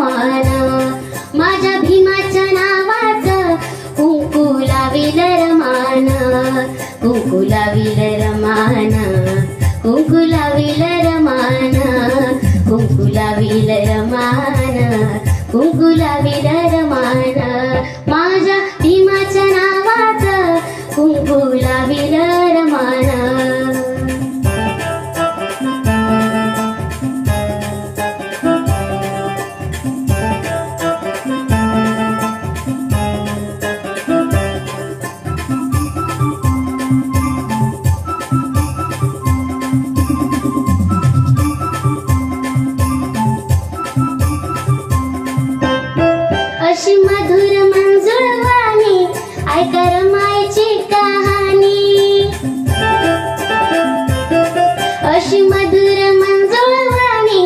रमान, माझ्या भीमाच्या नावाचं कुंकू लाविल रमान, कुंकू लाविल रमान, कुंकू लाविल रमान, कुंकू लाविल रमान, कुंकू लाविल रमान, माझ्या भीमाच्या नावाचं कुंकू लाविल रमान. अशी मधुर मंजूळ वाणी ऐका रमाईची कहाणी, अशी मधुर मंजूळ वाणी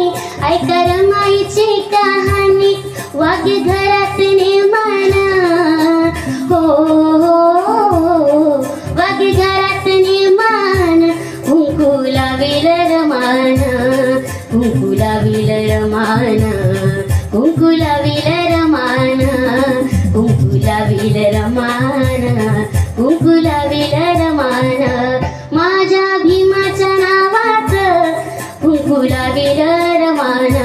ऐका रमाईची कहाणी, वाघे घरात निर्माण हो, वाघे घरात निर्माण, कुंकू लाविल रमान, कुंकू लाविल रमान, कुंकू लाविल रमान, कुंकू लाविल रमान, कुंकू लाविल रमान, माझ्या भीमाच्या नावाचं कुंकू लाविल रमान.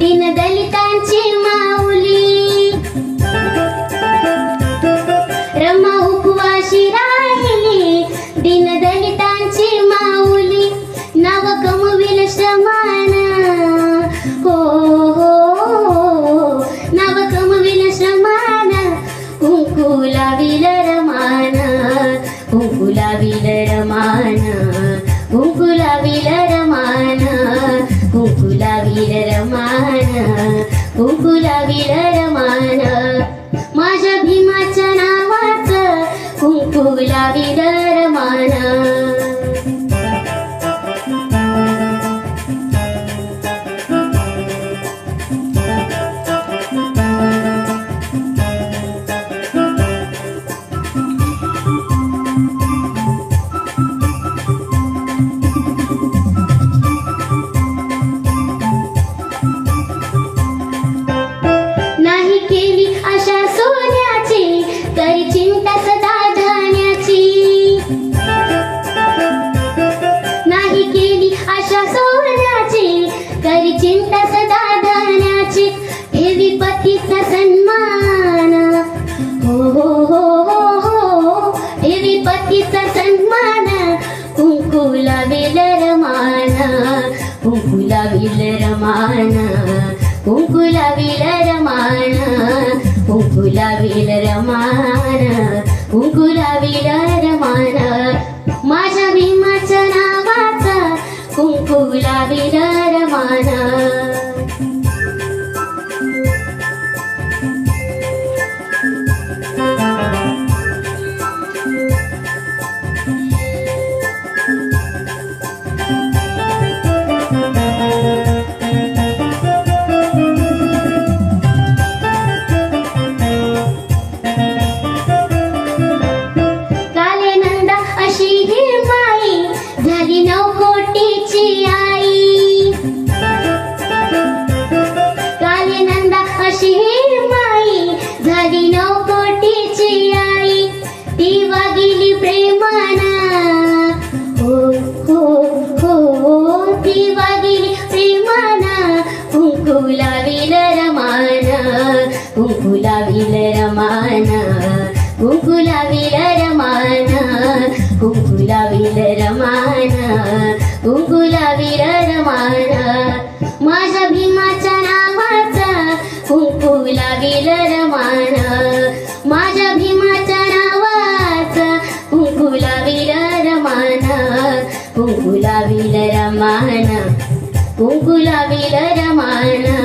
दीनदलितांची माऊली, रमा उपवाशी राहिली दीनदलितांची माऊली, नाव कमविल श्रमान हो, नाव कमविल श्रमान, कुंकू लाविल रमान, कुंकू लाविल रमान, कुंकू लाविल रमान, कुंकू लाविल रमान, कुंकू लाविल रमान, माझ्या भीमाच्या नावाचं कुंकू लाविल रमान. नाही केली आशा सोन्याची, तरी चिंता सदा धान्याची, नाही केली आशा सोन्याची, तरी चिंता सदा धान्याची, ठेवी पतीचा सन्मान हो, हो हो हो हो, ठेवी पतीचा सन्मान, कुंकू लाविल रमान, कुंकू लाविल रमान, कुंकू लाविल रमान, कुंकू लाविल रमान, कुंकू लाविल रमान, माझ्या भीमाच्या नावाचं कुंकू लाविल रमान. झाली 9 कोटीची आई, काले नंदा अशी ही माई, झाली 9 कोटीची आई, ती वागिली प्रेमाना हो, हो हो, ती वागिली प्रेमाना, कुंकू लाविल रमान, कुंकू लाविल रमान, कुंकू लाविल रमान, कुंकू लाविल रमान, कुंकू लाविल रमान, माझ्या भीमाच्या नावाचं कुंकू लाविल रमान, माझ्या भीमाच्या नावाचं कुंकू लाविल रमान, कुंकू लाविल रमान, कुंकू लाविल रमान.